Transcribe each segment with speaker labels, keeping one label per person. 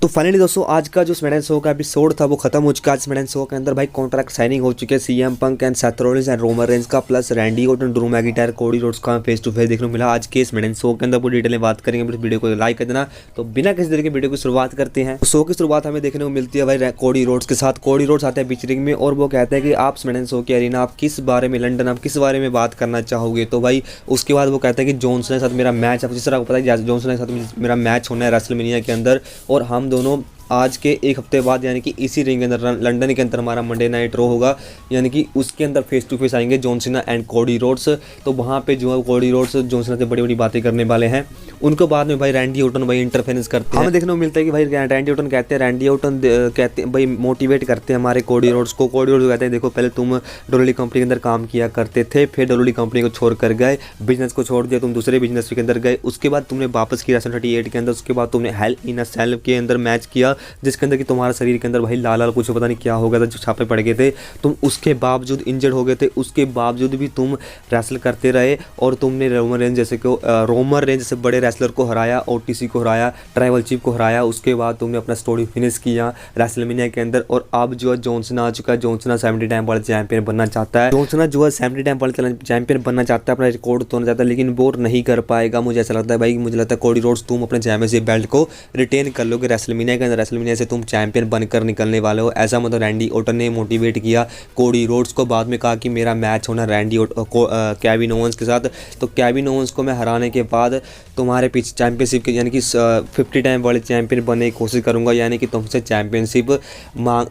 Speaker 1: तो फाइनली दोस्तों आज का जो स्मैकडाउन शो का एपिसोड था वो खत्म हो चुका है। स्मैकडाउन शो के अंदर भाई कॉन्ट्रैक्ट साइनिंग हो चुके हैं CM Punk and Seth Rollins and Roman Reigns का, plus Randy Orton, Drew McIntyre, Cody Rhodes का फेस टू फेस देखने को मिला। आज के स्मैकडाउन शो के अंदर पूरी डिटेल में बात करेंगे। प्लीज वीडियो को लाइक कर देना। तो बिना किसी तरह की वीडियो की शुरुआत करते हैं। शो की शुरुआत हमें देखने को मिलती है भाई कोडी रोड्स के साथ। कोडी रोड्स आते हैं पिक्चरिंग में और वो कहते हैं कि आप स्मैकडाउन शो की अरीना आप किस बारे में, लंदन आप किस बारे में बात करना चाहोगे। तो भाई उसके बाद वो कहते हैं कि जॉनसन के साथ मेरा मैच, अब जिस तरह आपको पता है जॉनसन के साथ मेरा मैच होना है रेसलमेनिया के अंदर, और हम दोनों आज के एक हफ्ते बाद यानी कि इसी रिंग के अंदर लंदन के अंदर हमारा मंडे नाइट रो होगा, यानी कि उसके अंदर फेस टू फेस आएंगे John Cena and Cody Rhodes. तो वहाँ पे जो है कोडी रोड्स जॉन सीना से बड़ी बड़ी बातें करने वाले हैं। उनके बाद में भाई रैंडी ऑर्टन भाई इंटरफेरेंस करते हैं। हमें देखने को मिलता है कि भाई रैंडी ऑर्टन कहते हैं भाई मोटिवेट करते हैं हमारे कोडी रोड्स को। कोडी रोड्स कहते हैं देखो पहले तुम डोलोली कंपनी के अंदर काम किया करते थे, फिर डोलोली कंपनी को छोड़ कर गए, बिजनेस को छोड़ दिया, तुम दूसरे बिजनेस के अंदर गए, उसके बाद तुमने वापस किया रेसलमेनिया 38 के अंदर, उसके बाद तुमने हेल इन अ सेल के अंदर मैच किया जिसके अंदर कि तुम्हारा शरीर के अंदर भाई लाल लाल कुछ पता नहीं क्या हो गया था, जो छापे पड़ गए थे, तुम उसके बावजूद इंजर्ड हो गए थे, उसके बावजूद भी तुम रेसल करते रहे और तुमने रोमन रेंज जैसे बड़े रेसलर को हराया, ओटीसी को हराया, ट्राइबल चीफ को हराया। उसके बाद तुमने अपना स्टोरी फिनिश किया रेसलमेनिया के अंदर। और अब जो है जॉन सीना आ चुका है। John Cena 70 time world champion बनना चाहता है। जॉन सीना जो है 70 टाइम वर्ल्ड चैंपियन बनना चाहता है, अपना रिकॉर्ड तोड़ना चाहता है, लेकिन वो नहीं कर पाएगा। मुझे ऐसा लगता है भाई, मुझे लगता है कोडी रोड्स तुम अपने चैंपियनशिप बेल्ट को रिटेन कर लोगे रेसलमेनिया के अंदर। रेसलमेनिया से तुम चैंपियन बनकर निकलने वाले हो, ऐसा मतलब रैंडी ऑर्टन ने मोटिवेट किया कोडी रोड्स को। बाद में कहा कि मेरा मैच होना केविन ओवेंस के साथ। तो केविन ओवेंस को मैं हराने के बाद तुम्हारे पीछे चैंपियनशिप के यानी कि 50 टाइम वर्ल्ड चैंपियन बनने की कोशिश करूंगा, यानी कि तुमसे चैंपियनशिप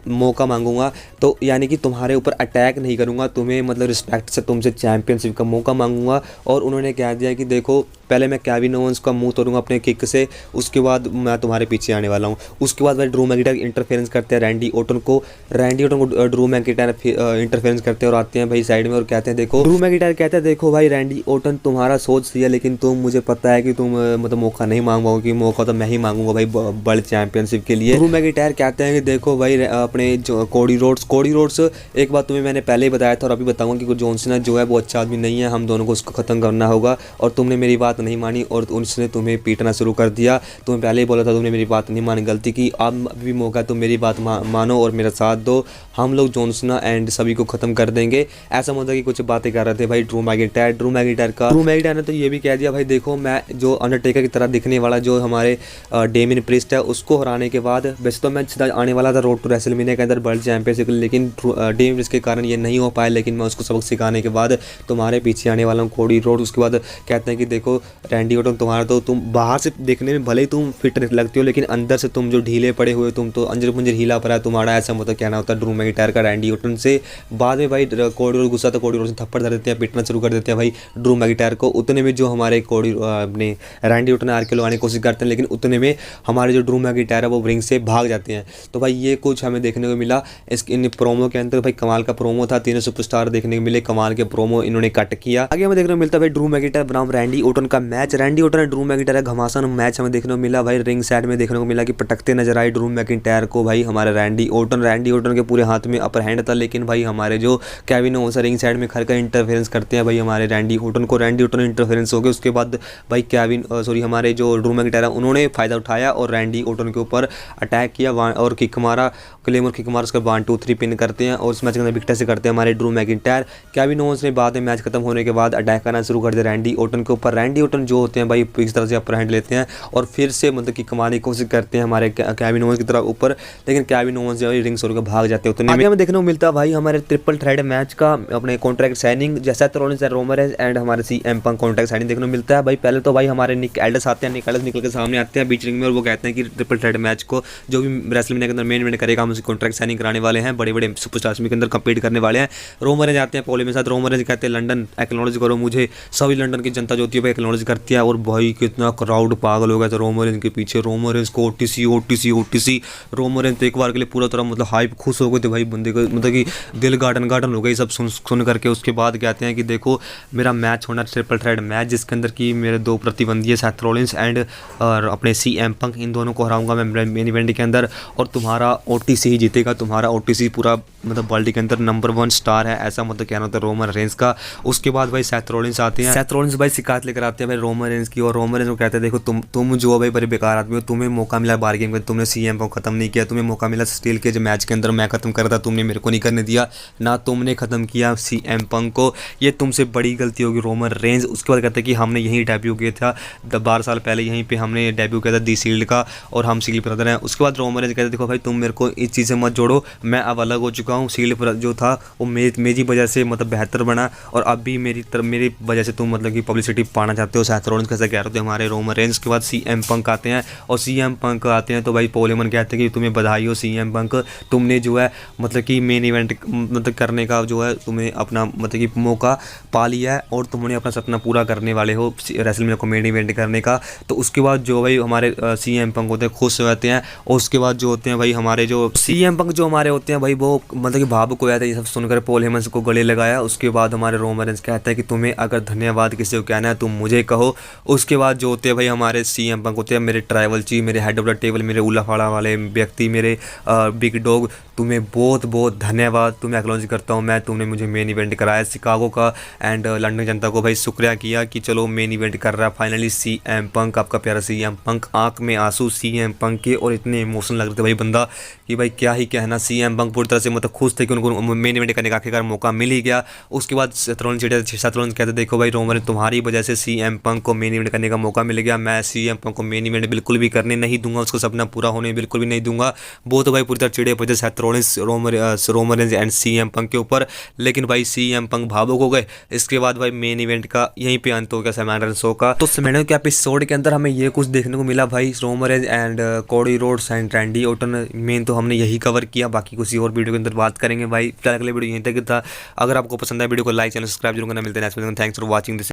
Speaker 1: मौका मांगूंगा। तो यानी कि तुम्हारे ऊपर अटैक नहीं करूंगा, तुम्हें मतलब रिस्पेक्ट से तुमसे चैंपियनशिप का मौका मांगूंगा। और उन्होंने कह दिया कि देखो पहले मैं केविन ओवेंस का मुंह तोड़ूंगा अपने किक से, उसके बाद मैं तुम्हारे पीछे आने वाला हूँ। उसके बाद भाई ड्रू मैकिंटायर इंटरफेरेंस करते हैं रैंडी ऑर्टन को ड्रू मैकिंटायर इंटरफेरेंस करते हैं और आते हैं भाई साइड में और कहते हैं देखो, ड्रू मैकिंटायर कहते हैं देखो भाई रैंडी ऑर्टन तुम्हारा सोच सही है, लेकिन तुम मुझे पता है कि तुम मतलब मौका नहीं मांग पाओगे, मौका तो मैं ही मांगूंगा भाई वर्ल्ड चैंपियनशिप के लिए। ड्रू मैकिंटायर कहते हैं कि देखो भाई अपने कोडी रोड्स एक बात तुम्हें मैंने पहले ही बताया था और अभी बताऊंगा कि जॉन सीना जो है वो अच्छा आदमी नहीं है, हम दोनों को उसको खत्म करना होगा। और तुमने मेरी बात नहीं मानी और उसने तुम्हें पीटना शुरू कर दिया। तुम्हें पहले ही बोला था, तुमने मेरी बात नहीं मानी, गलती की। अब भी मौका तुम मेरी बात मानो और मेरा साथ दो, हम लोग जॉन सीना एंड सभी को खत्म कर देंगे। ऐसा मतलब कि कुछ बातें कर रहे थे भाई ड्रू मैकिंटायर ने तो ये भी कह दिया भाई देखो मैं जो अंडरटेकर की तरह दिखने वाला जो हमारे डेमियन प्रीस्ट है उसको हराने के बाद, वैसे तो मैं सीधा आने वाला था रोड टू रेसलमेनिया के अंदर वर्ल्ड चैंपियनशिप, लेकिन डेमियन प्रीस्ट के कारण ये नहीं हो पाया, लेकिन मैं उसको सबक सिखाने के बाद तुम्हारे पीछे आने वाला हूँ कोडी रोड। उसके बाद कहते हैं कि देखो रैंडी ऑर्टन तुम्हारा तो तुम बाहर से देखने में भले ही तुम फिट लगती हो, लेकिन अंदर से तुम जो ढीले पड़े हुए, तुम तो अंजर पुंजर हीला पड़ा है तुम्हारा, ऐसा मतलब कहना होता है ड्रू मैकिंटायर का रैंडी ऑर्टन से। बाद में भाई कोडी रोड गुस्सा तो कोडी रोड से थप्पड़ धर देते हैं, पीटना शुरू कर देते हैं भाई ड्रू मैकिंटायर को। उतने में जो हमारे अपने रैंडी ऑर्टन आर के लगाने की कोशिश करते हैं, लेकिन उतने में हमारे जो ड्रू मैकिंटायर है वो रिंग से भाग जाते हैं। तो भाई ये कुछ हमें देखने को मिला इन प्रोमो के अंदर। भाई कमाल का प्रोमो था, तीनों सुपरस्टार देखने को मिले, कमाल के प्रोमो इन्होंने कट किया। आगे हमें देखने को मिलता है भाई ड्रू मैकिंटायर बनाम रैंडी ऑर्टन का मैच। रैंडी ऑर्टन और ड्रू मैकिंटायर का घमासान मैच हमें देखने को मिला। भाई रिंग साइड में देखने को मिला कि पटकते नजर आए ड्रू मैकिंटायर को भाई हमारे रैंडी ऑर्टन के पूरे हाथ में अपर हैंड था, लेकिन भाई हमारे जो केविन ओवेंस रिंग साइड में खड़ कर इंटरफेरेंस करते हैं भाई हमारे रैंडी ऑर्टन इंटरफेरेंस हो गया। उसके बाद भाई हमारे जो ड्रू मैकिंटायर उन्होंने फायदा उठाया और रैंडी ऑर्टन के ऊपर अटैक किया और किक मारा, क्लेमर किक मारा, उसका 1 2 3 पिन करते हैं और उस मैच के अंदर विक्टर से करते हैं हमारे ड्रू मैकिंटायर। केविन ओवेंस ने बाद में मैच खत्म होने के बाद अटैक करना शुरू कर दिया रैंडी ऑर्टन के ऊपर। रैंडी ऑर्टन जो होते हैं भाई इस तरह से अपर हैंड लेते हैं और फिर से मतलब कि कमाने की कोशिश करते हैं हमारे केविन ओवेंस की तरफ ऊपर, लेकिन केविन ओवेंस जो है रिंग छोड़ के भाग जाते हैं। उतने आगे हमें देखने को मिलता है भाई हमारे ट्रिपल थ्रेड मैच का अपने कॉन्ट्रैक्ट साइनिंग, जैसा Rollins and Roman range and हमारे सीएम पंक कॉन्ट्रैक्ट साइनिंग देखने को मिलता है। भाई पहले तो भाई हमारे निक एल्डस आते हैं, निक एल्डस निकल के सामने आते हैं बीच रिंग में और वो कहते हैं कि ट्रिपल थ्रेड मैच को जो भी रेसलमेनिया के अंदर मेन इवेंट करेगा हम उसकी कॉन्ट्रैक्ट साइनिंग कराने वाले हैं, बड़े बड़े सुपरस्टार्स के अंदर कम्पीट करने वाले हैं। रोमन रेंज आते हैं पोले में साथ, रोमन रेंज कहते हैं लंदन एक्नॉलेज करो मुझे, सभी लंदन की जनता जो होती है भाई एक्नॉलेज करती है और भाई कितना क्राउड पागल हो गया था रोमन रेंज के पीछे। रोमन रेंज को ओटीसी रोमन रेंज तो एक बार के लिए पूरा तरह मतलब हाइप खुश हो गए थे भाई बंदे को, मतलब कि दिल गार्डन हो गई सब सुन करके। उसके बाद कहते हैं कि देखो मेरा मैच होना ट्रिपल थ्रेड मैच जिसके अंदर की मेरे 2 प्रतिद्वंदी है सेथ रॉलिंस एंड अपने सीएम पंक, इन दोनों को हराऊंगा मैं मेन इवेंट के अंदर और तुम्हारा ओटीसी ही जीतेगा। तुम्हारा ओटीसी पूरा मतलब वर्ल्ड के अंदर नंबर 1 स्टार है, ऐसा मतलब कहना होता है रोमन रेंज का। उसके बाद भाई सेथ रॉलिंस आते हैं, सेथ रॉलिंस भाई शिकायत लेकर आते हैं हैं भाई रोमन रेंज की, और रोमन रेंज को कहते हैं देखो तुम जो भाई बड़े बेकार आदमी हो, तुम्हें मौका मिला बार्गेन में, तुमने सीएम को खत्म नहीं किया, तुम्हें मौका मिला स्टील के जो मैच के अंदर मैं खत्म कर रहा था, तुमने मेरे को नहीं करने दिया, ना तुमने खत्म किया सीएम पंक को, ये तुमसे बड़ी गलती होगी रोमन रेंज। उसके बाद कहते हैं कि हमने यहीं डेब्यू किया था 12 साल पहले, यहीं पे हमने डेब्यू किया था दी शील्ड का, और हम शील्ड ब्रदर हैं। उसके बाद रोमन रेंज कहते हैं देखो भाई तुम मेरे को इस चीज़ से मत जोड़ो, मैं अब अलग हो चुका हूँ, शील्ड जो था वो मेरी वजह से मतलब बेहतर बना, और अब भी मेरी वजह से तुम मतलब कि पब्लिसिटी पाना चाहते हो, सेथ रॉलिंस कैसे कह रहे थे हमारे रोमन रेंज। के बाद सीएम पंक आते हैं, और सीएम पंक आते हैं तो भाई पॉल हेमन कहते हैं कि तुम्हें बधाई हो सीएम पंक, तुमने जो है मतलब कि मेन इवेंट मतलब करने का जो है तुम्हें अपना मतलब कि मौका पा लिया है, और तुमने अपना सपना पूरा करने वाले हो रेसलमेनिया को मेन इवेंट करने का। तो उसके बाद जो भाई हमारे सीएम पंक होते हैं खुश हो जाते हैं, और उसके बाद जो होते हैं भाई हमारे जो सीएम पंक जो हमारे होते हैं भाई वो मतलब कि भावुक हो जाते हैं ये सब सुनकर, पॉल हेमन को गले लगाया। उसके बाद हमारे रोमन रेंज कहता है कि तुम्हें अगर धन्यवाद किसी को कहना है तुम मुझे कहो। उसके बाद जो होते हैं भाई हमारे सीएम पंक होते हैं मेरे ट्राइबल चीफ, मेरे हेड ऑफ द टेबल, मेरे उलाफाड़ा वाले व्यक्ति, मेरे बिग डॉग, तुम्हें बहुत बहुत धन्यवाद, तुम्हें एक्नॉलेज करता हूँ मैं, तुमने मुझे मेन इवेंट कराया शिकागो का, एंड लंदन जनता को भाई शुक्रिया किया कि चलो मेन इवेंट कर रहा है फाइनली सीएम पंक, आपका प्यारा सीएम पंक। आंख में आंसू सीएम पंक के, और इतने इमोशनल लग रहे थे भाई बंदा कि भाई क्या ही कहना। सीएम पंक पूरी तरह से मतलब खुश थे कि उनको मेन इवेंट करने का आखिरकार मौका मिल ही गया। उसके बाद सेथ रॉलिंस कहते देखो भाई रोमन तुम्हारी वजह से सीएम पंक को मेन इवेंट करने का मौका मिल गया, मैं सीएम पंक को मेन इवेंट बिल्कुल भी करने नहीं दूंगा, उसको सपना पूरा होने बिल्कुल भी नहीं दूंगा। वो तो भाई पूरी तरह चिड़े पड़े Seth Rollins, Roman Reigns and CM Punk के ऊपर, लेकिन भाई सीएम पंक भावुक हो गए। इसके बाद भाई मेन इवेंट का यहीं पे अंत हो गया सैमरन शो का। तो सैमरन के एपिसोड के अंदर हमें ये कुछ देखने को मिला भाई, Roman Reigns and Cody Rhodes and Randy Orton, main तो हमने यही कवर किया, बाकी किसी और वीडियो के अंदर बात करेंगे भाई। फिलहाल अगले वीडियो यहीं तक था। अगर आपको पसंद आया वीडियो को लाइक चैनल सब्सक्राइब जरूर करना। मिलते हैं नेक्स्ट वीडियो में। Thanks for watching this.